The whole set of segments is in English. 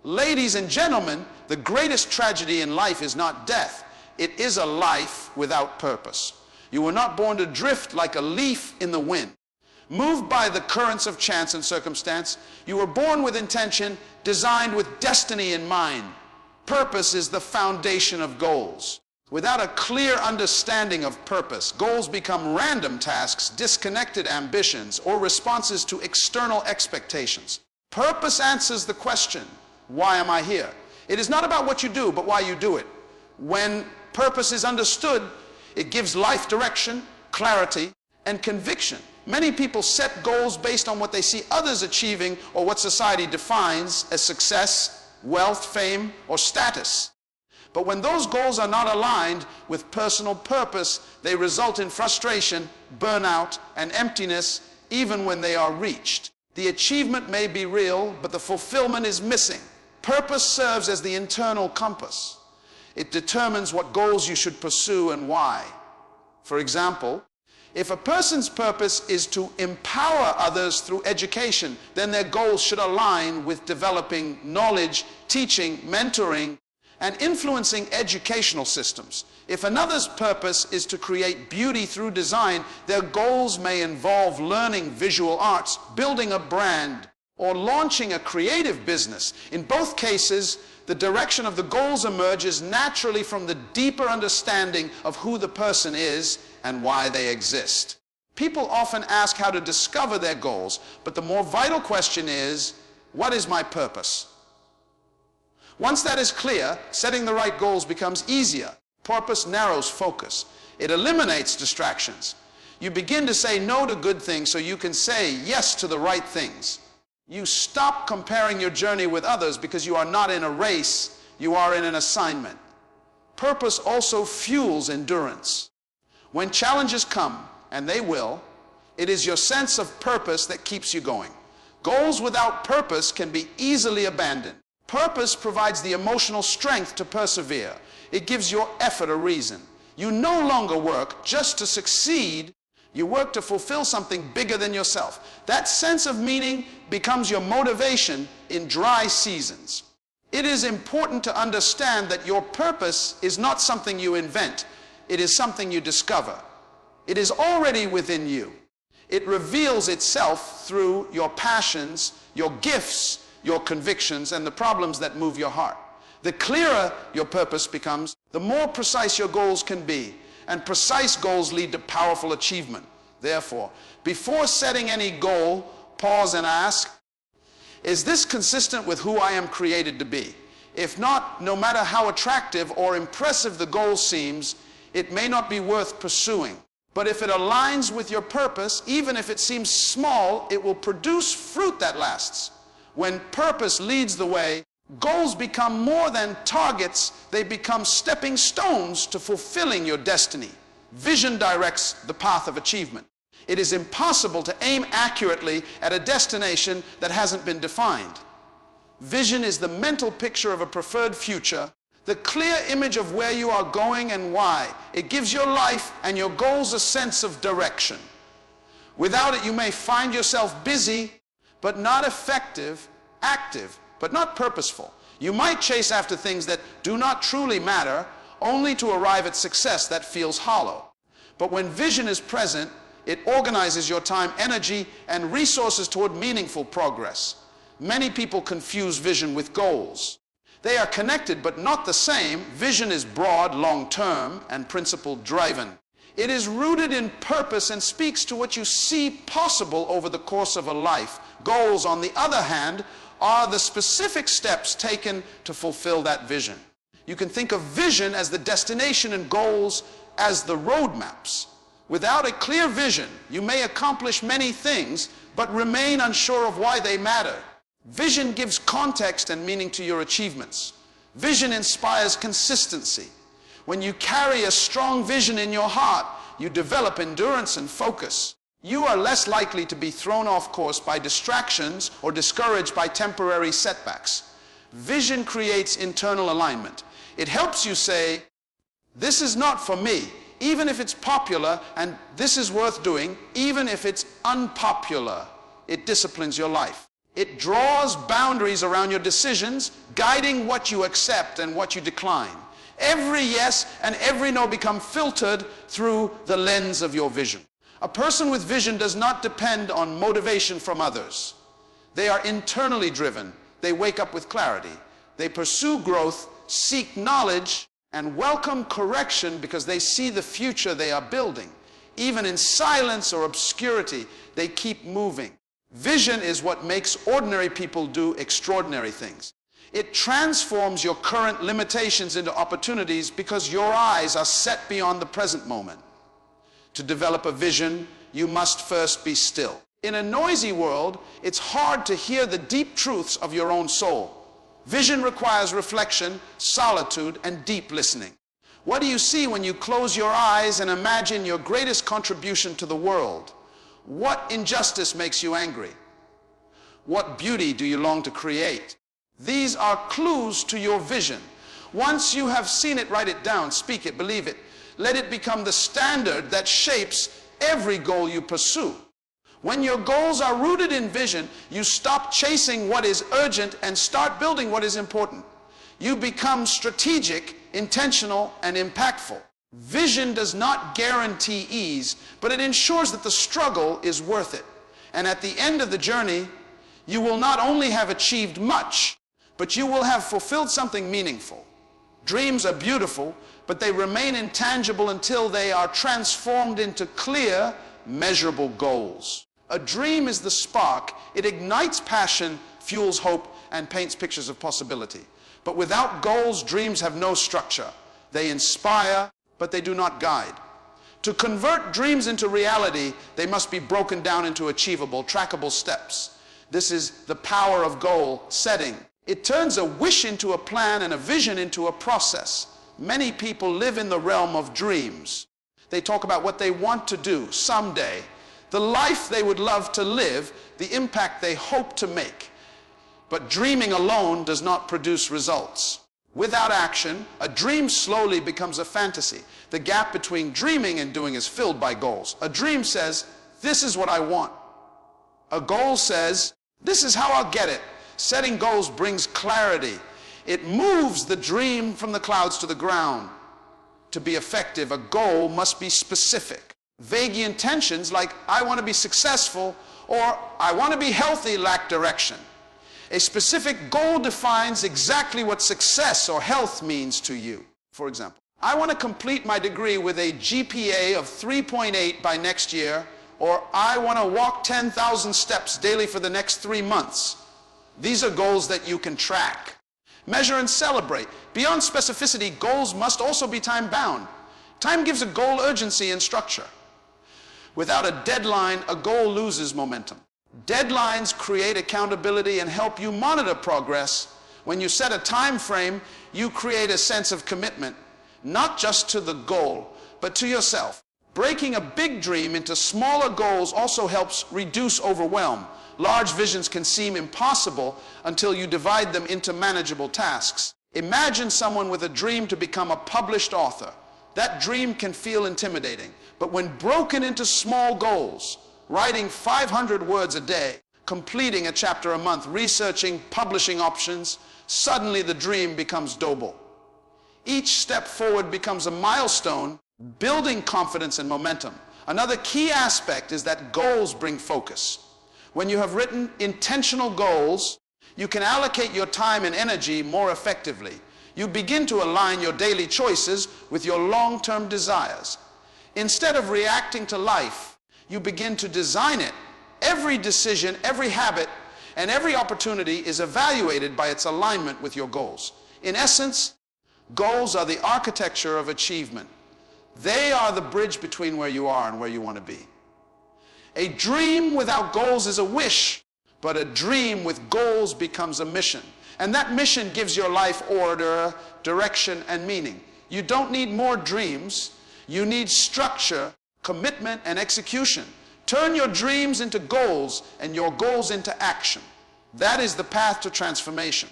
Ladies and gentlemen, the greatest tragedy in life is not death. It is a life without purpose. You were not born to drift like a leaf in the wind, moved by the currents of chance and circumstance. You were born with intention, designed with destiny in mind. Purpose is the foundation of goals. Without a clear understanding of purpose, goals become random tasks, disconnected ambitions, or responses to external expectations. Purpose answers the question, why am I here? It is not about what you do, but why you do it. When purpose is understood, it gives life direction, clarity, and conviction. Many people set goals based on what they see others achieving or what society defines as success, wealth, fame, or status. But when those goals are not aligned with personal purpose, they result in frustration, burnout, and emptiness even when they are reached. The achievement may be real, but the fulfillment is missing. Purpose serves as the internal compass. It determines what goals you should pursue and why. For example, if a person's purpose is to empower others through education, then their goals should align with developing knowledge, teaching, mentoring, and influencing educational systems. If another's purpose is to create beauty through design, their goals may involve learning visual arts, building a brand, or launching a creative business. In both cases, the direction of the goals emerges naturally from the deeper understanding of who the person is and why they exist. People often ask how to discover their goals, but the more vital question is, what is my purpose? Once that is clear, setting the right goals becomes easier. Purpose narrows focus. It eliminates distractions. You begin to say no to good things so you can say yes to the right things. You stop comparing your journey with others because you are not in a race, you are in an assignment. Purpose also fuels endurance. When challenges come, and they will, it is your sense of purpose that keeps you going. Goals without purpose can be easily abandoned. Purpose provides the emotional strength to persevere. It gives your effort a reason. You no longer work just to succeed. You work to fulfill something bigger than yourself. That sense of meaning becomes your motivation in dry seasons. It is important to understand that your purpose is not something you invent. It is something you discover. It is already within you. It reveals itself through your passions, your gifts, your convictions, and the problems that move your heart. The clearer your purpose becomes, the more precise your goals can be. And precise goals lead to powerful achievement. Therefore, before setting any goal, pause and ask, is this consistent with who I am created to be? If not, no matter how attractive or impressive the goal seems, it may not be worth pursuing. But if it aligns with your purpose, even if it seems small, it will produce fruit that lasts. When purpose leads the way, goals become more than targets, they become stepping stones to fulfilling your destiny. Vision directs the path of achievement. It is impossible to aim accurately at a destination that hasn't been defined. Vision is the mental picture of a preferred future, the clear image of where you are going and why. It gives your life and your goals a sense of direction. Without it, you may find yourself busy, but not effective, active, but not purposeful. You might chase after things that do not truly matter, only to arrive at success that feels hollow. But when vision is present, it organizes your time, energy, and resources toward meaningful progress. Many people confuse vision with goals. They are connected, but not the same. Vision is broad, long-term, and principle-driven. It is rooted in purpose and speaks to what you see possible over the course of a life. Goals, on the other hand, are the specific steps taken to fulfill that vision. You can think of vision as the destination and goals as the roadmaps. Without a clear vision, you may accomplish many things, but remain unsure of why they matter. Vision gives context and meaning to your achievements. Vision inspires consistency. When you carry a strong vision in your heart, you develop endurance and focus. You are less likely to be thrown off course by distractions or discouraged by temporary setbacks. Vision creates internal alignment. It helps you say, this is not for me, even if it's popular, and this is worth doing, even if it's unpopular. It disciplines your life. It draws boundaries around your decisions, guiding what you accept and what you decline. Every yes and every no become filtered through the lens of your vision. A person with vision does not depend on motivation from others. They are internally driven. They wake up with clarity. They pursue growth, seek knowledge, and welcome correction because they see the future they are building. Even in silence or obscurity, they keep moving. Vision is what makes ordinary people do extraordinary things. It transforms your current limitations into opportunities because your eyes are set beyond the present moment. To develop a vision, you must first be still. In a noisy world, it's hard to hear the deep truths of your own soul. Vision requires reflection, solitude, and deep listening. What do you see when you close your eyes and imagine your greatest contribution to the world? What injustice makes you angry? What beauty do you long to create? These are clues to your vision. Once you have seen it, write it down, speak it, believe it. Let it become the standard that shapes every goal you pursue. When your goals are rooted in vision, you stop chasing what is urgent and start building what is important. You become strategic, intentional, and impactful. Vision does not guarantee ease, but it ensures that the struggle is worth it. And at the end of the journey, you will not only have achieved much, but you will have fulfilled something meaningful. Dreams are beautiful, but they remain intangible until they are transformed into clear, measurable goals. A dream is the spark. It ignites passion, fuels hope, and paints pictures of possibility. But without goals, dreams have no structure. They inspire, but they do not guide. To convert dreams into reality, they must be broken down into achievable, trackable steps. This is the power of goal setting. It turns a wish into a plan and a vision into a process. Many people live in the realm of dreams. They talk about what they want to do someday, the life they would love to live, the impact they hope to make. But dreaming alone does not produce results. Without action, a dream slowly becomes a fantasy. The gap between dreaming and doing is filled by goals. A dream says, this is what I want. A goal says, this is how I'll get it. Setting goals brings clarity. It moves the dream from the clouds to the ground. To be effective, a goal must be specific. Vague intentions like, I want to be successful, or I want to be healthy, lack direction. A specific goal defines exactly what success or health means to you. For example, I want to complete my degree with a GPA of 3.8 by next year, or I want to walk 10,000 steps daily for the next 3 months. These are goals that you can track. Measure and celebrate. Beyond specificity, goals must also be time-bound. Time gives a goal urgency and structure. Without a deadline, a goal loses momentum. Deadlines create accountability and help you monitor progress. When you set a time frame, you create a sense of commitment, not just to the goal, but to yourself. Breaking a big dream into smaller goals also helps reduce overwhelm. Large visions can seem impossible until you divide them into manageable tasks. Imagine someone with a dream to become a published author. That dream can feel intimidating, but when broken into small goals, writing 500 words a day, completing a chapter a month, researching publishing options, suddenly the dream becomes doable. Each step forward becomes a milestone, building confidence and momentum. Another key aspect is that goals bring focus. When you have written intentional goals, you can allocate your time and energy more effectively. You begin to align your daily choices with your long-term desires. Instead of reacting to life, you begin to design it. Every decision, every habit, and every opportunity is evaluated by its alignment with your goals. In essence, goals are the architecture of achievement. They are the bridge between where you are and where you want to be. A dream without goals is a wish, but a dream with goals becomes a mission. And that mission gives your life order, direction, and meaning. You don't need more dreams. You need structure, commitment, and execution. Turn your dreams into goals and your goals into action. That is the path to transformation.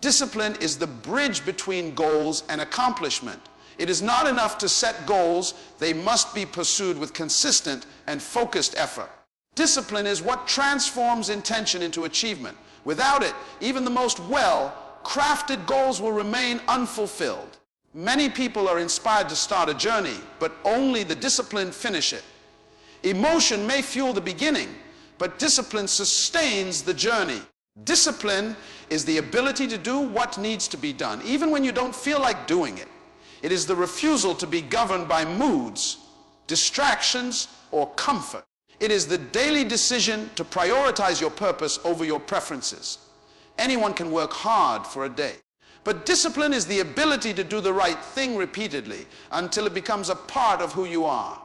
Discipline is the bridge between goals and accomplishment. It is not enough to set goals. They must be pursued with consistent and focused effort. Discipline is what transforms intention into achievement. Without it, even the most well-crafted goals will remain unfulfilled. Many people are inspired to start a journey, but only the disciplined finish it. Emotion may fuel the beginning, but discipline sustains the journey. Discipline is the ability to do what needs to be done, even when you don't feel like doing it. It is the refusal to be governed by moods, distractions, or comfort. It is the daily decision to prioritize your purpose over your preferences. Anyone can work hard for a day, but discipline is the ability to do the right thing repeatedly until it becomes a part of who you are.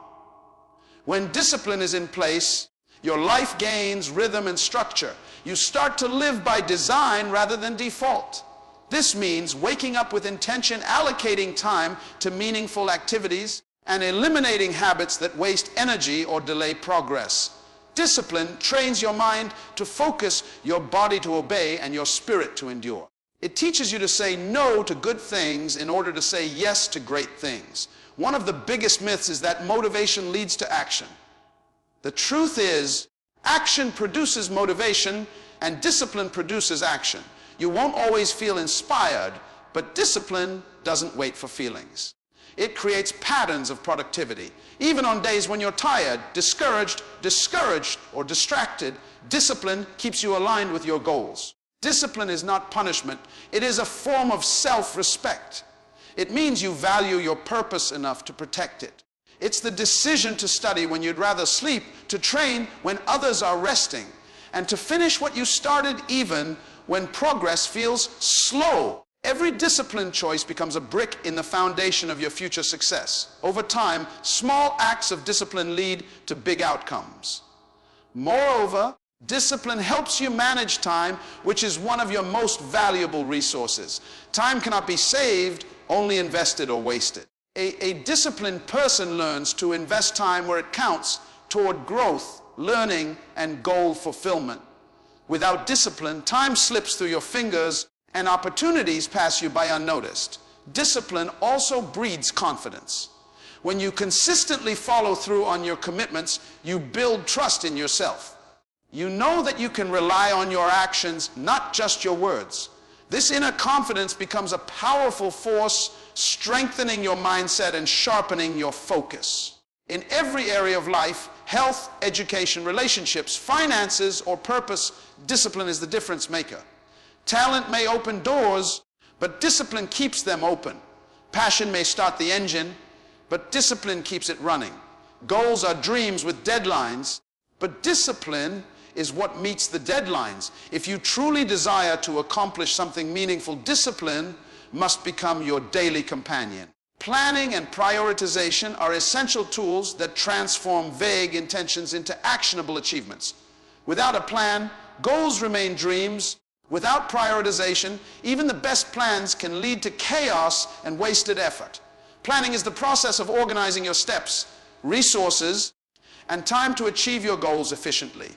When discipline is in place, your life gains rhythm and structure. You start to live by design rather than default. This means waking up with intention, allocating time to meaningful activities, and eliminating habits that waste energy or delay progress. Discipline trains your mind to focus, your body to obey, and your spirit to endure. It teaches you to say no to good things in order to say yes to great things. One of the biggest myths is that motivation leads to action. The truth is, action produces motivation and discipline produces action. You won't always feel inspired, but discipline doesn't wait for feelings. It creates patterns of productivity. Even on days when you're tired, discouraged, or distracted, discipline keeps you aligned with your goals. Discipline is not punishment. It is a form of self-respect. It means you value your purpose enough to protect it. It's the decision to study when you'd rather sleep, to train when others are resting, and to finish what you started even when progress feels slow. Every discipline choice becomes a brick in the foundation of your future success. Over time, small acts of discipline lead to big outcomes. Moreover, discipline helps you manage time, which is one of your most valuable resources. Time cannot be saved, only invested or wasted. A disciplined person learns to invest time where it counts toward growth, learning, and goal fulfillment. Without discipline, time slips through your fingers and opportunities pass you by unnoticed. Discipline also breeds confidence. When you consistently follow through on your commitments, you build trust in yourself. You know that you can rely on your actions, not just your words. This inner confidence becomes a powerful force, strengthening your mindset and sharpening your focus. In every area of life, health, education, relationships, finances, or purpose, discipline is the difference maker. Talent may open doors, but discipline keeps them open. Passion may start the engine, but discipline keeps it running. Goals are dreams with deadlines, but discipline is what meets the deadlines. If you truly desire to accomplish something meaningful, discipline must become your daily companion. Planning and prioritization are essential tools that transform vague intentions into actionable achievements. Without a plan, goals remain dreams. Without prioritization, even the best plans can lead to chaos and wasted effort. Planning is the process of organizing your steps, resources, and time to achieve your goals efficiently.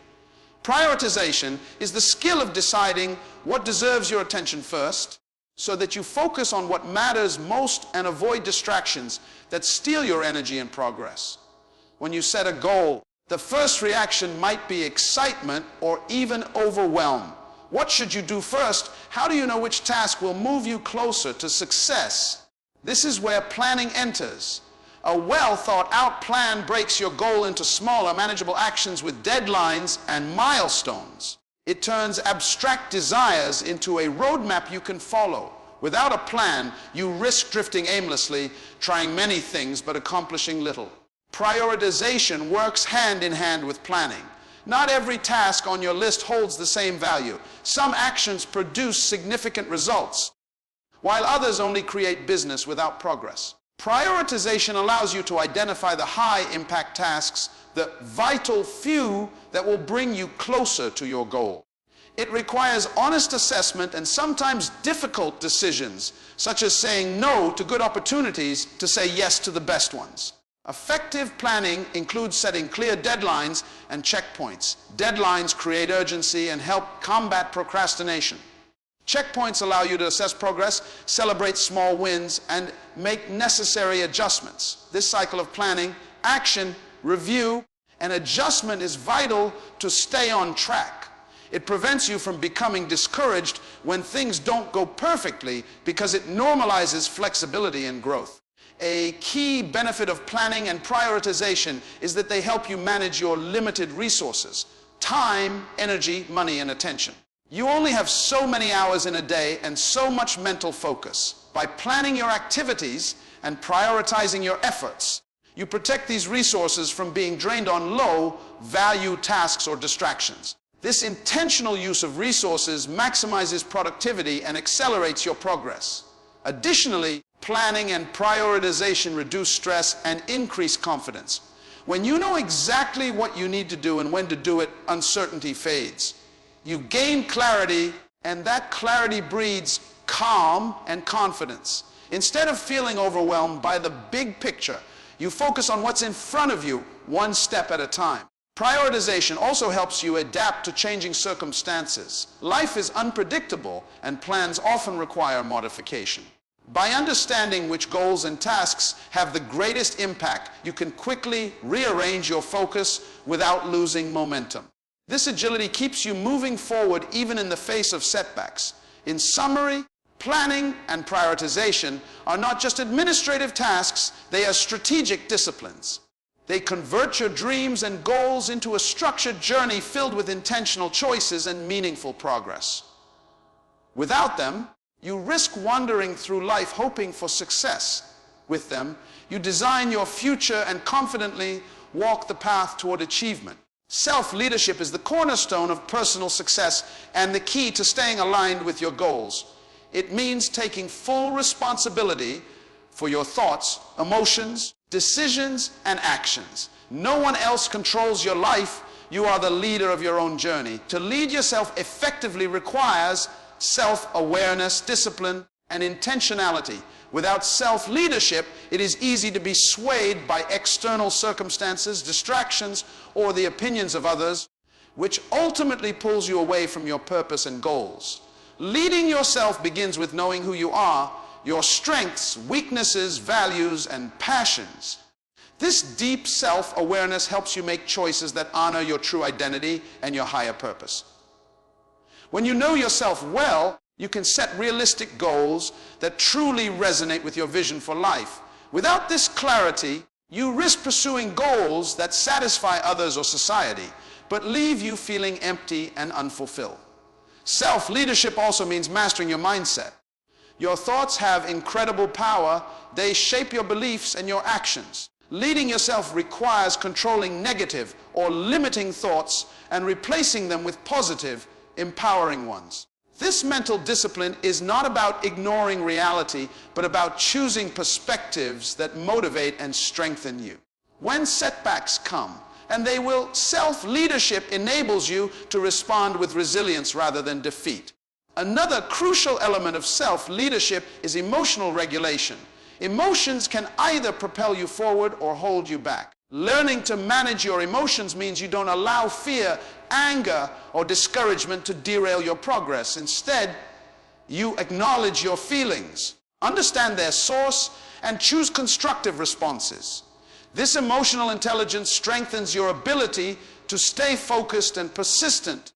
Prioritization is the skill of deciding what deserves your attention first, so that you focus on what matters most and avoid distractions that steal your energy and progress. When you set a goal, the first reaction might be excitement or even overwhelm. What should you do first? How do you know which task will move you closer to success? This is where planning enters. A well-thought-out plan breaks your goal into smaller, manageable actions with deadlines and milestones. It turns abstract desires into a roadmap you can follow. Without a plan, you risk drifting aimlessly, trying many things but accomplishing little. Prioritization works hand in hand with planning. Not every task on your list holds the same value. Some actions produce significant results, while others only create business without progress. Prioritization allows you to identify the high-impact tasks, the vital few that will bring you closer to your goal. It requires honest assessment and sometimes difficult decisions, such as saying no to good opportunities to say yes to the best ones. Effective planning includes setting clear deadlines and checkpoints. Deadlines create urgency and help combat procrastination. Checkpoints allow you to assess progress, celebrate small wins, and make necessary adjustments. This cycle of planning, action, review, An adjustment is vital to stay on track. It prevents you from becoming discouraged when things don't go perfectly because it normalizes flexibility and growth. A key benefit of planning and prioritization is that they help you manage your limited resources: time, energy, money, and attention. You only have so many hours in a day and so much mental focus. By planning your activities and prioritizing your efforts, you protect these resources from being drained on low-value tasks or distractions. This intentional use of resources maximizes productivity and accelerates your progress. Additionally, planning and prioritization reduce stress and increase confidence. When you know exactly what you need to do and when to do it, uncertainty fades. You gain clarity, and that clarity breeds calm and confidence. Instead of feeling overwhelmed by the big picture, you focus on what's in front of you, one step at a time. Prioritization also helps you adapt to changing circumstances. Life is unpredictable, and plans often require modification. By understanding which goals and tasks have the greatest impact, you can quickly rearrange your focus without losing momentum. This agility keeps you moving forward even in the face of setbacks. In summary, planning and prioritization are not just administrative tasks, they are strategic disciplines. They convert your dreams and goals into a structured journey filled with intentional choices and meaningful progress. Without them, you risk wandering through life hoping for success. With them, you design your future and confidently walk the path toward achievement. Self-leadership is the cornerstone of personal success and the key to staying aligned with your goals. It means taking full responsibility for your thoughts, emotions, decisions, and actions. No one else controls your life. You are the leader of your own journey. To lead yourself effectively requires self-awareness, discipline, and intentionality. Without self-leadership, it is easy to be swayed by external circumstances, distractions, or the opinions of others, which ultimately pulls you away from your purpose and goals. Leading yourself begins with knowing who you are, your strengths, weaknesses, values, and passions. This deep self-awareness helps you make choices that honor your true identity and your higher purpose. When you know yourself well, you can set realistic goals that truly resonate with your vision for life. Without this clarity, you risk pursuing goals that satisfy others or society, but leave you feeling empty and unfulfilled. Self-leadership also means mastering your mindset. Your thoughts have incredible power. They shape your beliefs and your actions. Leading yourself requires controlling negative or limiting thoughts and replacing them with positive, empowering ones. This mental discipline is not about ignoring reality, but about choosing perspectives that motivate and strengthen you. When setbacks come, and they will, self-leadership enables you to respond with resilience rather than defeat. Another crucial element of self-leadership is emotional regulation. Emotions can either propel you forward or hold you back. Learning to manage your emotions means you don't allow fear, anger, or discouragement to derail your progress. Instead, you acknowledge your feelings, understand their source, and choose constructive responses. This emotional intelligence strengthens your ability to stay focused and persistent,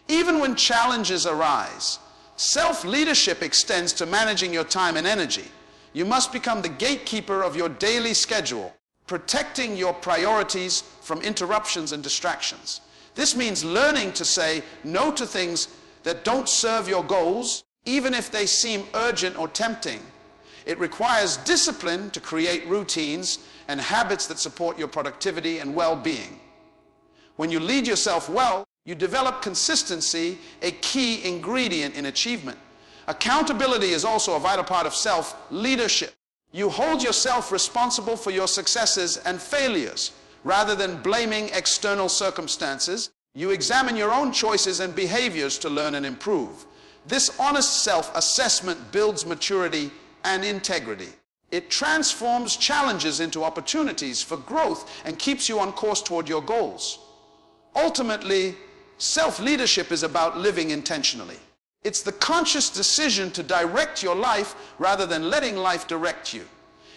even when challenges arise. Self-leadership extends to managing your time and energy. You must become the gatekeeper of your daily schedule, protecting your priorities from interruptions and distractions. This means learning to say no to things that don't serve your goals, even if they seem urgent or tempting. It requires discipline to create routines and habits that support your productivity and well-being. When you lead yourself well, you develop consistency, a key ingredient in achievement. Accountability is also a vital part of self-leadership. You hold yourself responsible for your successes and failures. Rather than blaming external circumstances, you examine your own choices and behaviors to learn and improve. This honest self-assessment builds maturity and integrity. It transforms challenges into opportunities for growth and keeps you on course toward your goals. Ultimately, self-leadership is about living intentionally. It's the conscious decision to direct your life rather than letting life direct you.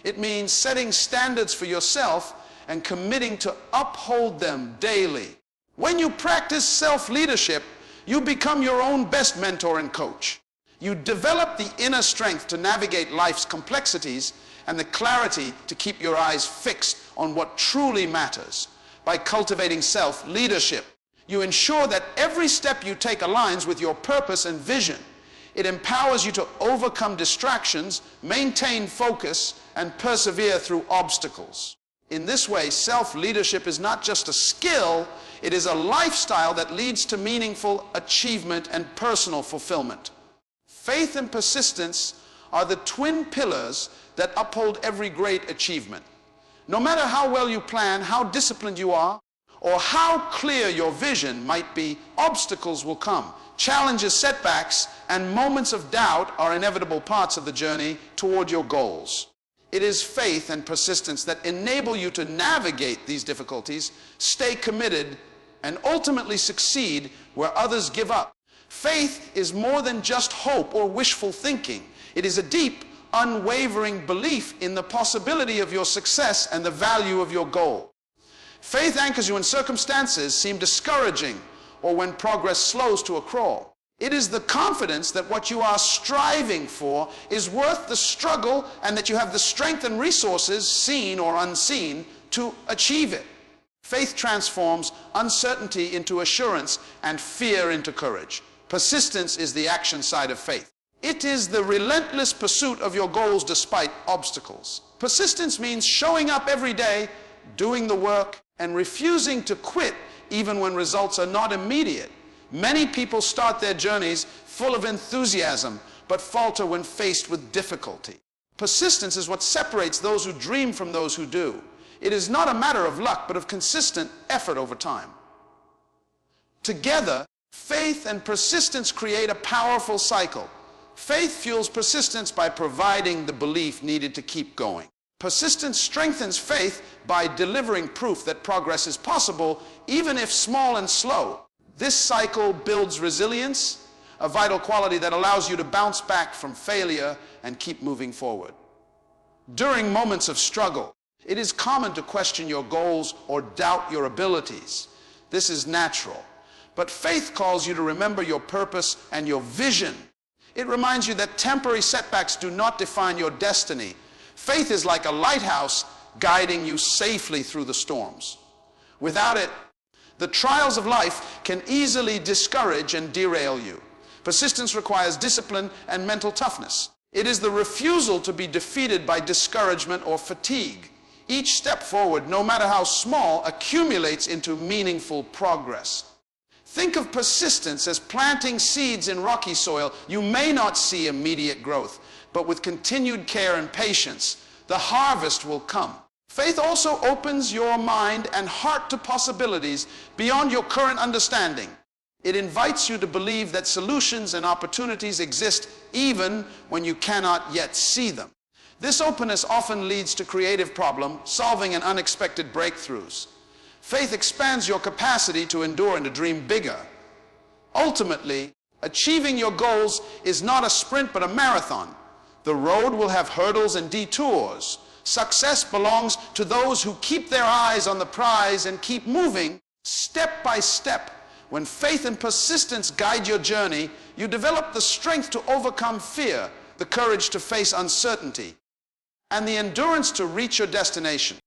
It means setting standards for yourself and committing to uphold them daily. When you practice self-leadership, you become your own best mentor and coach. You develop the inner strength to navigate life's complexities and the clarity to keep your eyes fixed on what truly matters. By cultivating self-leadership, you ensure that every step you take aligns with your purpose and vision. It empowers you to overcome distractions, maintain focus, and persevere through obstacles. In this way, self-leadership is not just a skill, it is a lifestyle that leads to meaningful achievement and personal fulfillment. Faith and persistence are the twin pillars that uphold every great achievement. No matter how well you plan, how disciplined you are, or how clear your vision might be, obstacles will come. Challenges, setbacks, and moments of doubt are inevitable parts of the journey toward your goals. It is faith and persistence that enable you to navigate these difficulties, stay committed, and ultimately succeed where others give up. Faith is more than just hope or wishful thinking. It is a deep, unwavering belief in the possibility of your success and the value of your goal. Faith anchors you when circumstances seem discouraging or when progress slows to a crawl. It is the confidence that what you are striving for is worth the struggle and that you have the strength and resources, seen or unseen, to achieve it. Faith transforms uncertainty into assurance and fear into courage. Persistence is the action side of faith. It is the relentless pursuit of your goals despite obstacles. Persistence means showing up every day, doing the work, and refusing to quit even when results are not immediate. Many people start their journeys full of enthusiasm, but falter when faced with difficulty. Persistence is what separates those who dream from those who do. It is not a matter of luck, but of consistent effort over time. Together, faith and persistence create a powerful cycle. Faith fuels persistence by providing the belief needed to keep going. Persistence strengthens faith by delivering proof that progress is possible, even if small and slow. This cycle builds resilience, a vital quality that allows you to bounce back from failure and keep moving forward. During moments of struggle, it is common to question your goals or doubt your abilities. This is natural. But faith calls you to remember your purpose and your vision. It reminds you that temporary setbacks do not define your destiny. Faith is like a lighthouse guiding you safely through the storms. Without it, the trials of life can easily discourage and derail you. Persistence requires discipline and mental toughness. It is the refusal to be defeated by discouragement or fatigue. Each step forward, no matter how small, accumulates into meaningful progress. Think of persistence as planting seeds in rocky soil. You may not see immediate growth, but with continued care and patience, the harvest will come. Faith also opens your mind and heart to possibilities beyond your current understanding. It invites you to believe that solutions and opportunities exist even when you cannot yet see them. This openness often leads to creative problem solving and unexpected breakthroughs. Faith expands your capacity to endure and to dream bigger. Ultimately, achieving your goals is not a sprint but a marathon. The road will have hurdles and detours. Success belongs to those who keep their eyes on the prize and keep moving step by step. When faith and persistence guide your journey, you develop the strength to overcome fear, the courage to face uncertainty, and the endurance to reach your destination.